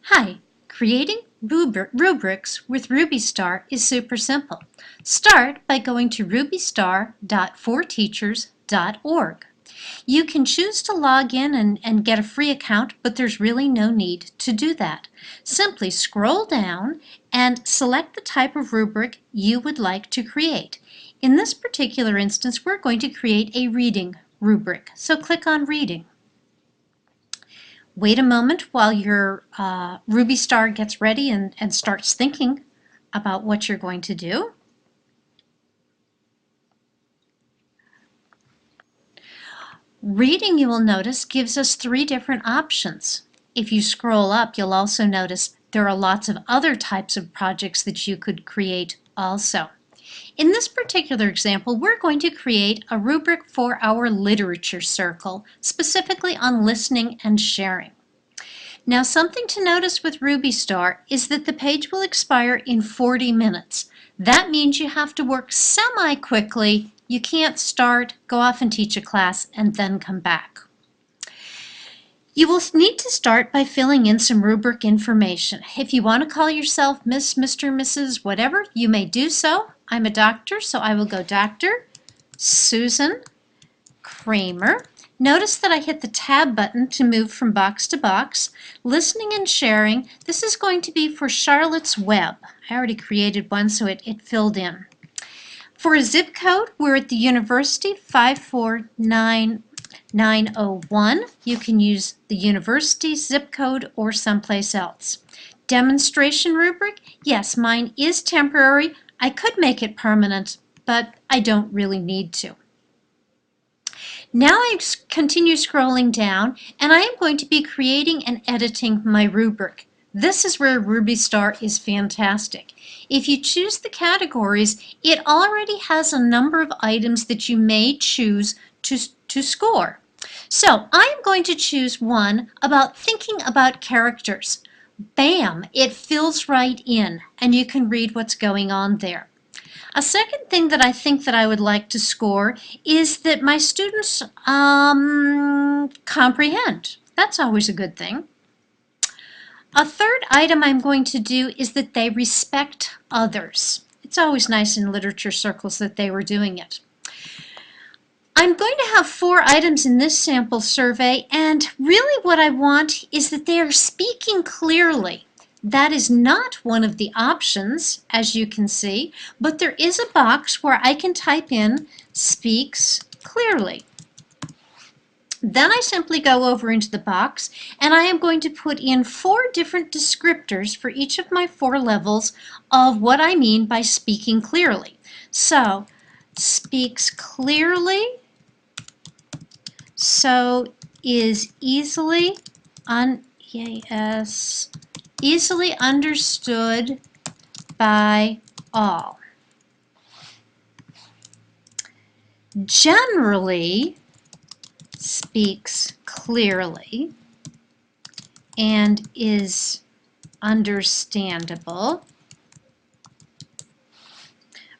Hi, creating rubrics with RubyStar is super simple. Start by going to rubystar.forteachers.org. You can choose to log in and get a free account, but there's really no need to do that. Simply scroll down and select the type of rubric you would like to create. In this particular instance, we're going to create a reading rubric, so click on Reading. Wait a moment while your RubyStar gets ready and starts thinking about what you're going to do. Reading, you will notice, gives us three different options. If you scroll up, you'll also notice there are lots of other types of projects that you could create also. In this particular example, we're going to create a rubric for our literature circle, specifically on listening and sharing. Now, something to notice with RubyStar is that the page will expire in 40 minutes. That means you have to work semi-quickly. You can't start, go off and teach a class, and then come back. You will need to start by filling in some rubric information. If you want to call yourself Miss, Mr., Mrs., whatever, you may do so. I'm a doctor, so I will go Dr. Susan Kramer. Notice that I hit the tab button to move from box to box. Listening and sharing, this is going to be for Charlotte's Web. I already created one, so it filled in. For a zip code, we're at the university, 549901. You can use the university zip code or someplace else. Demonstration rubric, yes, mine is temporary. I could make it permanent, but I don't really need to. Now I continue scrolling down, and I am going to be creating and editing my rubric. This is where RubyStar is fantastic. If you choose the categories, it already has a number of items that you may choose to score. So I am going to choose one about thinking about characters. Bam! It fills right in, and you can read what's going on there. A second thing that I think that I would like to score is that my students comprehend. That's always a good thing. A third item I'm going to do is that they respect others. It's always nice in literature circles that they were doing it. I'm going to have 4 items in this sample survey, and really what I want is that they are speaking clearly. That is not one of the options, as you can see, but there is a box where I can type in speaks clearly. Then I simply go over into the box, and I am going to put in 4 different descriptors for each of my 4 levels of what I mean by speaking clearly. So, speaks clearly, so is easily easily understood by all. Generally speaks clearly and is understandable.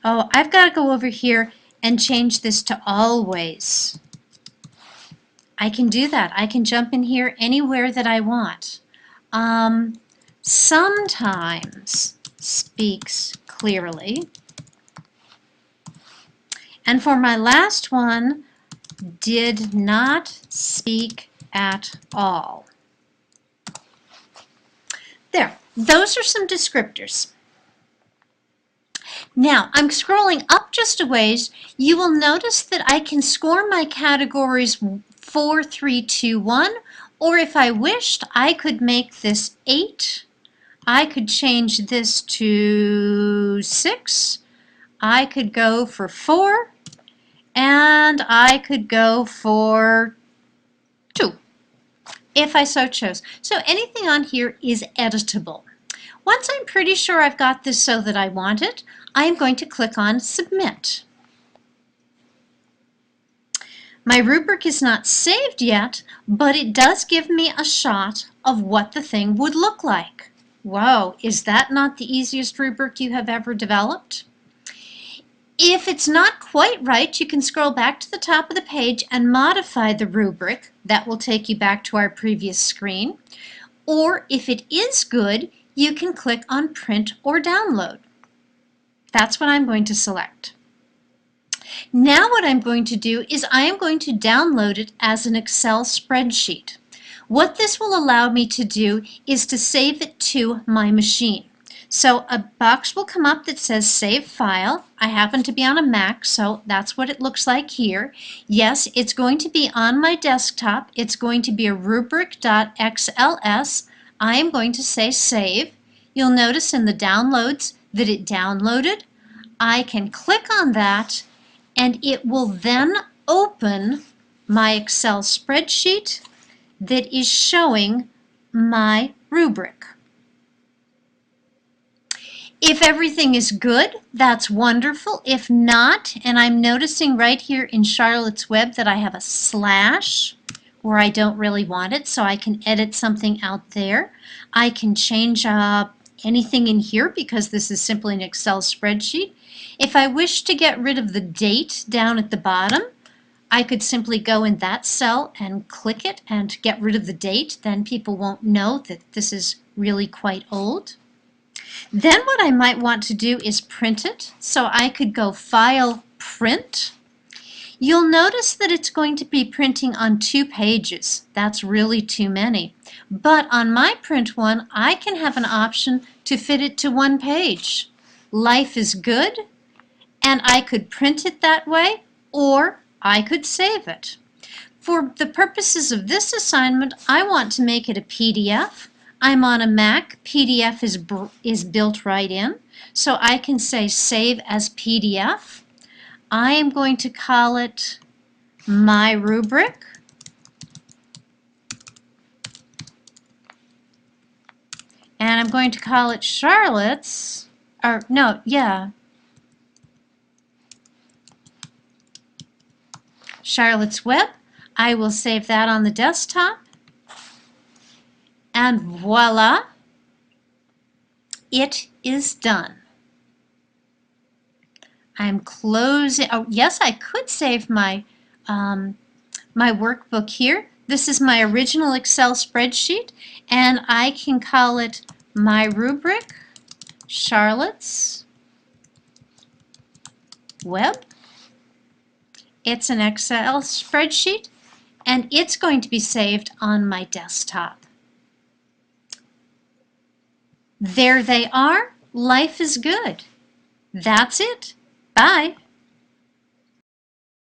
Oh, I've got to go over here and change this to always. I can do that. I can jump in here anywhere that I want. Sometimes speaks clearly. And for my last one, did not speak at all. There, those are some descriptors. Now, I'm scrolling up just a ways. You will notice that I can score my categories 4, 3, 2, 1, or if I wished, I could make this 8. I could change this to 6. I could go for 4. And I could go for 2, if I so chose. So anything on here is editable. Once I'm pretty sure I've got this so that I want it, I am going to click on Submit. My rubric is not saved yet, but it does give me a shot of what the thing would look like. Whoa, is that not the easiest rubric you have ever developed? If it's not quite right, you can scroll back to the top of the page and modify the rubric. That will take you back to our previous screen. Or if it is good, you can click on Print or Download. That's what I'm going to select. Now what I'm going to do is I am going to download it as an Excel spreadsheet. What this will allow me to do is to save it to my machine. So a box will come up that says Save File. I happen to be on a Mac, so that's what it looks like here. Yes, it's going to be on my desktop. It's going to be a rubric.xls. I am going to say Save. You'll notice in the downloads that it downloaded. I can click on that and it will then open my Excel spreadsheet that is showing my rubric. If everything is good, that's wonderful. If not, and I'm noticing right here in Charlotte's Web that I have a slash where I don't really want it, so I can edit something out there. I can change anything in here because this is simply an Excel spreadsheet. If I wish to get rid of the date down at the bottom, I could simply go in that cell and click it and get rid of the date. Then people won't know that this is really quite old. Then what I might want to do is print it. So I could go File, Print. You'll notice that it's going to be printing on 2 pages. That's really too many. But on my print one, I can have an option to fit it to 1 page. Life is good, and I could print it that way, or I could save it. For the purposes of this assignment, I want to make it a PDF. I'm on a Mac. PDF is built right in, so I can say Save as PDF. I am going to call it My Rubric. And I'm going to call it Charlotte's, or no, yeah, Charlotte's Web. I will save that on the desktop. And voila, it is done. I'm closing. Oh, yes, I could save my my workbook here. This is my original Excel spreadsheet, and I can call it My Rubric, Charlotte's Web. It's an Excel spreadsheet, and it's going to be saved on my desktop. There they are. Life is good. That's it. Bye.